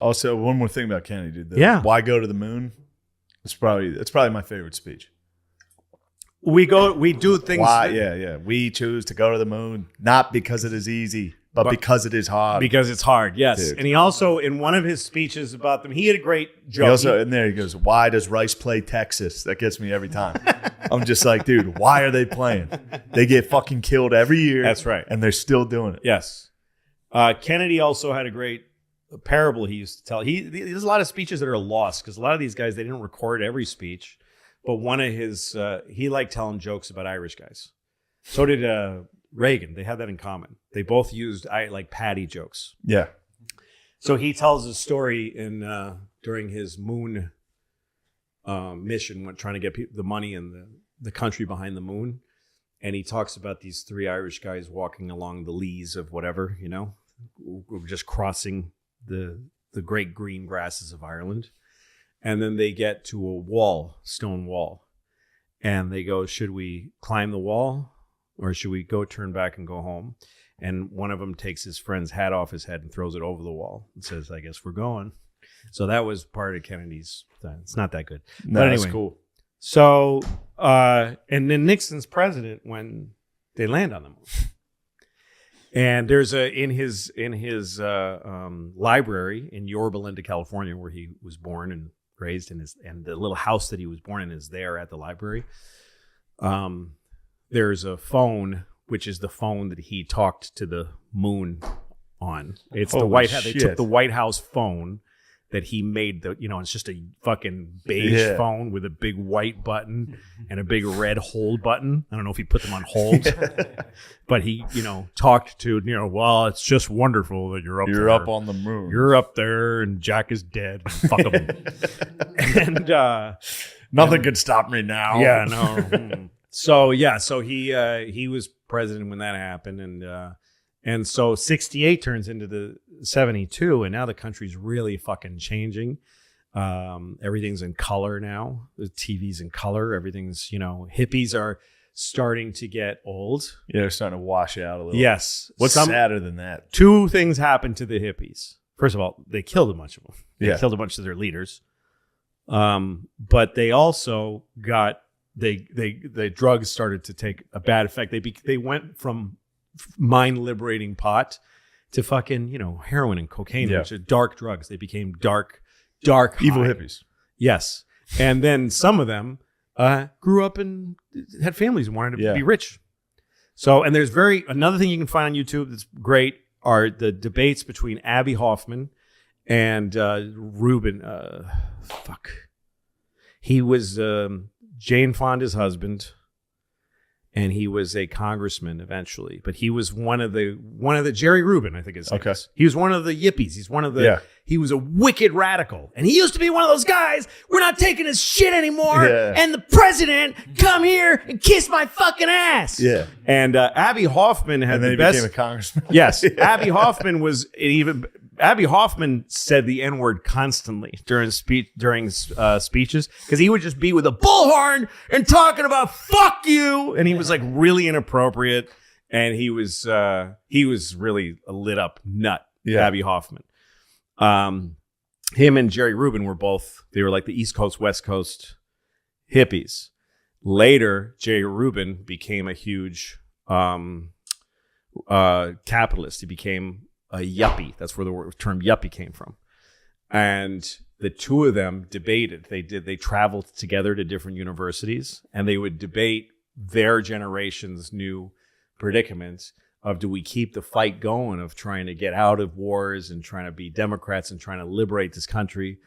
Also, one more thing about Kennedy, dude. Yeah. Why go to the moon? It's probably my favorite speech. We do things. Why? Yeah. We choose to go to the moon, not because it is easy, but because it is hard. Because it's hard, yes. Dude. And he also, in one of his speeches about them, he had a great joke. He also, in there, he goes, why does Rice play Texas? That gets me every time. I'm just like, dude, why are they playing? They get fucking killed every year. That's right. And they're still doing it. Yes. Kennedy also had a great parable he used to tell. There's a lot of speeches that are lost because a lot of these guys, they didn't record every speech. But one of his, he liked telling jokes about Irish guys. So did Reagan. They had that in common. They both used like patty jokes. Yeah. So he tells a story during his moon mission, when trying to get the money and the country behind the moon. And he talks about these 3 Irish guys walking along the leas of whatever, just crossing the great green grasses of Ireland. And then they get to a stone wall. And they go, should we climb the wall or should we go turn back and go home? And one of them takes his friend's hat off his head and throws it over the wall and says, I guess we're going. So that was part of Kennedy's thing. It's not that good. No, but anyway, that's cool. So, and then Nixon's president when they land on the moon. And there's in his library in Yorba Linda, California, where he was born and raised, and the little house that he was born in is there at the library. There's a phone, which is the phone that he talked to the moon on. It's the White House. They took the White House phone that he made. It's just a fucking beige phone with a big white button and a big red hold button. I don't know if he put them on hold, but he, talked to, well, it's just wonderful that you're up there. You're up on the moon. You're up there and Jack is dead. Fuck him. And nothing could stop me now. Yeah, no. So he was president when that happened, and so 68 turns into the 72, and now the country's really fucking changing. Everything's in color now. The TV's in color. Everything's, hippies are starting to get old. Yeah, they're starting to wash out a little. Yes. What's sadder than that? 2 things happened to the hippies. First of all, they killed a bunch of them. They killed a bunch of their leaders. But they also got the drugs started to take a bad effect. They went from mind liberating pot to fucking heroin and cocaine, which are dark drugs. They became dark evil high. hippies. Yes, and then some of them grew up and had families and wanted to be rich. So, and there's another thing you can find on YouTube that's great are the debates between Abby Hoffman and Rubin. He was Jane Fonda's husband, and he was a congressman eventually. But he was one of the Jerry Rubin, I think his name is. He was one of the yippies. He's one of the. Yeah. He was a wicked radical, and he used to be one of those guys. We're not taking his shit anymore. Yeah. And the president, come here and kiss my fucking ass. Yeah. And Abby Hoffman had and then the best. Became a congressman. Yes, Abby Hoffman was even. Abby Hoffman said the N-word constantly during speeches because he would just be with a bullhorn and talking about "fuck you," and he was like really inappropriate, and he was really a lit up nut. Yeah. Abby Hoffman. Him and Jerry Rubin were like the East Coast, West Coast hippies. Later, Jerry Rubin became a huge capitalist. He became a yuppie. That's where the term yuppie came from. And the two of them debated. They traveled together to different universities, and they would debate their generation's new predicaments of, do we keep the fight going of trying to get out of wars and trying to be Democrats and trying to liberate this country?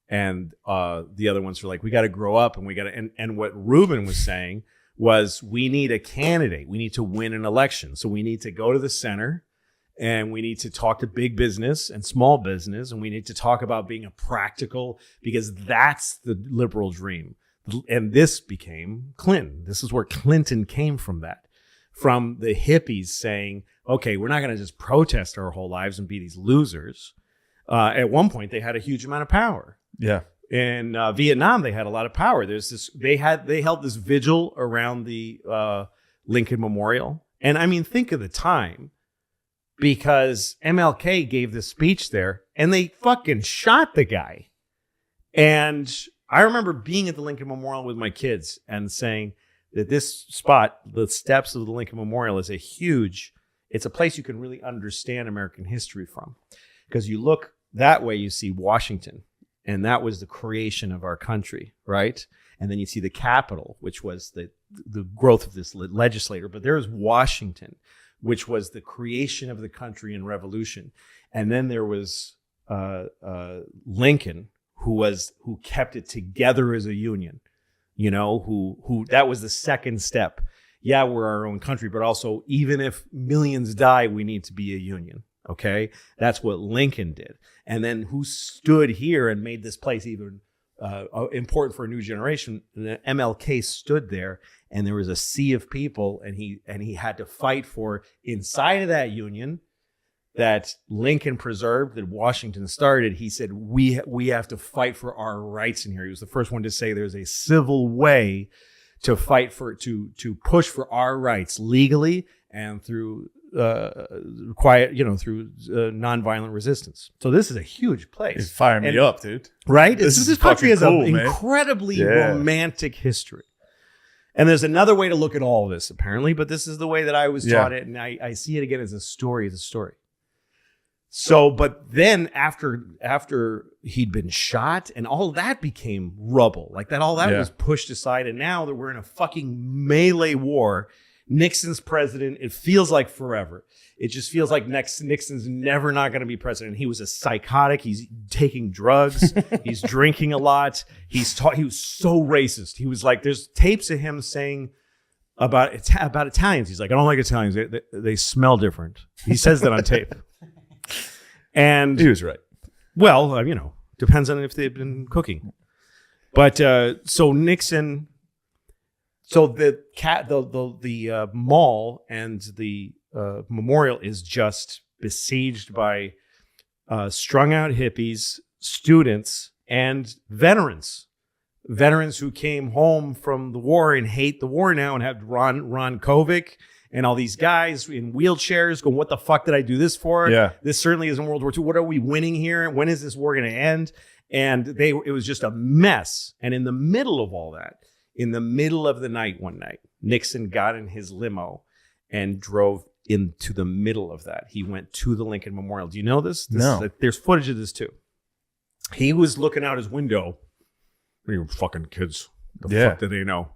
And the other ones were like, we got to grow up, and we got to. And what Rubin was saying was, we need a candidate. We need to win an election. So we need to go to the center, and we need to talk to big business and small business, and we need to talk about being a practical, because that's the liberal dream. And this became Clinton. This is where Clinton came from from the hippies saying, okay, we're not going to just protest our whole lives and be these losers. At one point, they had a huge amount of power. Yeah. In Vietnam, they had a lot of power. They held this vigil around the Lincoln Memorial. And I mean, think of the time. because MLK gave this speech there and they fucking shot the guy. And I remember being at the Lincoln Memorial with my kids and saying that this spot, the steps of the Lincoln Memorial, is it's a place you can really understand American history from. Because you look that way, you see Washington, and that was the creation of our country, right? And then you see the Capitol, which was the growth of this legislator. But there is Washington, which was the creation of the country and revolution. And then there was Lincoln, who kept it together as a union, who that was the second step. Yeah, we're our own country, but also even if millions die, we need to be a union. Okay, that's what Lincoln did. And then who stood here and made this place even important for a new generation? MLK stood there, and there was a sea of people, and he had to fight for inside of that union that Lincoln preserved, that Washington started. He said, we have to fight for our rights in here. He was the first one to say there's a civil way to fight for, to push for our rights legally and through quiet, through nonviolent resistance. So this is a huge place. It's firing me up, dude. Right? This country has cool, an incredibly romantic history. And there's another way to look at all of this, apparently, but this is the way that I was taught it, and I see it again as a story. So, but then after he'd been shot and all that became rubble, like that, all that was pushed aside. And now that we're in a fucking melee war, Nixon's president. It feels like forever. It just feels like Nixon's never not going to be president. He was a psychotic. He's taking drugs. He's drinking a lot. He was so racist. He was like, there's tapes of him saying about Italians. He's like, I don't like Italians. They smell different. He says that on tape. And he was right. Well, depends on if they've been cooking. But so Nixon, so the mall and the memorial is just besieged by strung out hippies, students, and veterans who came home from the war and hate the war now and have Ron Kovic and all these guys in wheelchairs going, what the fuck did I do this for? Yeah. This certainly isn't World War II. What are we winning here? When is this war going to end? And it was just a mess. And in the middle of all that, in the middle of the night one night, Nixon got in his limo and drove into the middle of that. He went to the Lincoln Memorial. Do you know this? No. There's footage of this too. He was looking out his window. You fucking kids. The fuck did they know?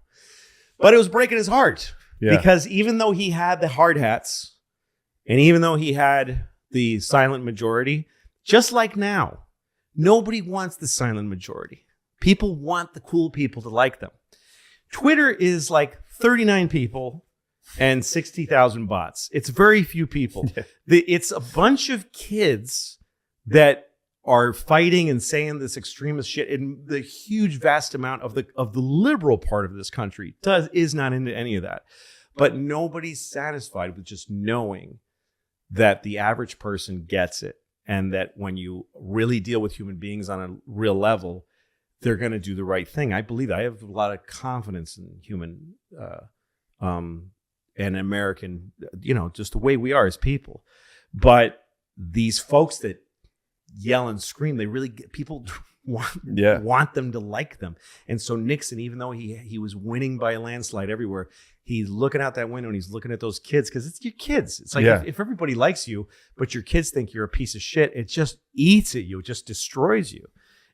But it was breaking his heart. Yeah. Because even though he had the hard hats and even though he had the silent majority, just like now, nobody wants the silent majority. People want the cool people to like them. Twitter is like 39 people and 60,000 bots. It's very few people. It's a bunch of kids that are fighting and saying this extremist shit, and the huge vast amount of the liberal part of this country is not into any of that. But nobody's satisfied with just knowing that the average person gets it, and that when you really deal with human beings on a real level, they're going to do the right thing. I believe I have a lot of confidence in human and American, just the way we are as people. But these folks that yell and scream, they really get people want them to like them. And so Nixon, even though he was winning by a landslide everywhere, he's looking out that window and he's looking at those kids, because it's your kids. It's like if everybody likes you, but your kids think you're a piece of shit, it just eats at you. It just destroys you.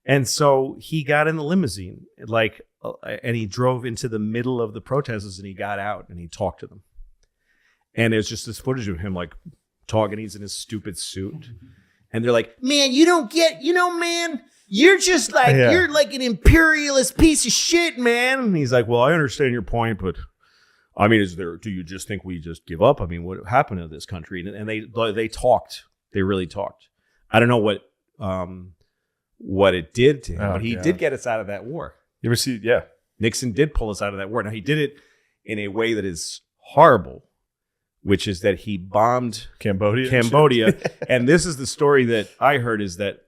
And so he got in the limousine, and he drove into the middle of the protesters, and he got out and he talked to them. And there's just this footage of him talking. He's in his stupid suit. And they're like, man, you don't get, man, you're just you're like an imperialist piece of shit, man. And he's like, well, I understand your point, but I mean, do you just think we just give up? I mean, what happened to this country? And they talked. They really talked. I don't know what it did to him, but he did get us out of that war. You ever see? Nixon did pull us out of that war. Now, he did it in a way that is horrible, which is that he bombed Cambodia. And this is the story that I heard, is that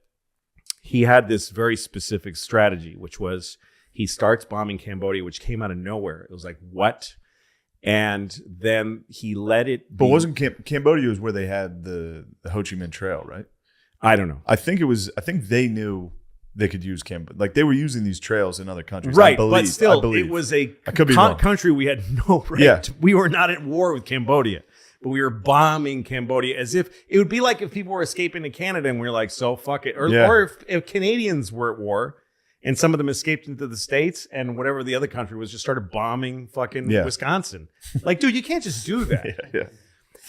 he had this very specific strategy, which was he starts bombing Cambodia, which came out of nowhere. It was like, what? And then he let it But wasn't Cambodia was where they had the Ho Chi Minh Trail, right? I don't know. I think they knew they could use Cambodia. Like they were using these trails in other countries. Right, I but still, believe. it was a wrong. country we had no right. Yeah. We were not at war with Cambodia, but we were bombing Cambodia as if it would be like if people were escaping to Canada and we were like, so fuck it. Or if Canadians were at war and some of them escaped into the States and whatever the other country was just started bombing fucking Wisconsin. Like, dude, you can't just do that. Yeah.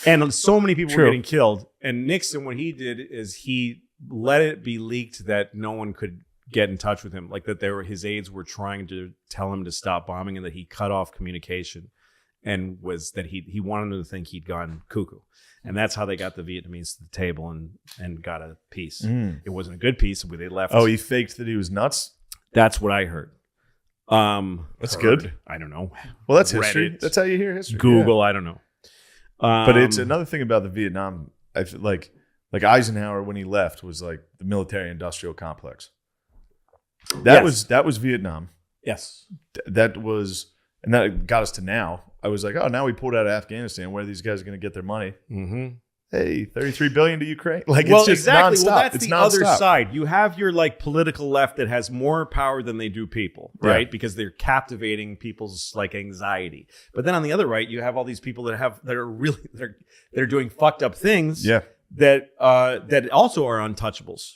And so many people were getting killed. And Nixon, what he did is he let it be leaked that no one could get in touch with him, like that his aides were trying to tell him to stop bombing, and that he cut off communication, and was that he wanted them to think he'd gone cuckoo. And that's how they got the Vietnamese to the table and got a peace. It wasn't a good peace. They left. Oh, he faked that he was nuts? That's what I heard. That's good. I don't know. Well, that's Reddit, history. That's how you hear history. Google, I don't know. But it's another thing about the Vietnam. I feel like Eisenhower, when he left, was like the military-industrial complex. That was Vietnam. Yes. That got us to now. I was like, oh, now we pulled out of Afghanistan. Where are these guys going to get their money? Mm-hmm. Hey, $33 billion to Ukraine. Like, well, it's just exactly. nonstop. Well, that's it's the nonstop. other side. You have your like political left that has more power than they do people, right? Yeah. Because they're captivating people's like anxiety. But then on the other right, you have all these people that are really they're doing fucked up things. Yeah. That also are untouchables.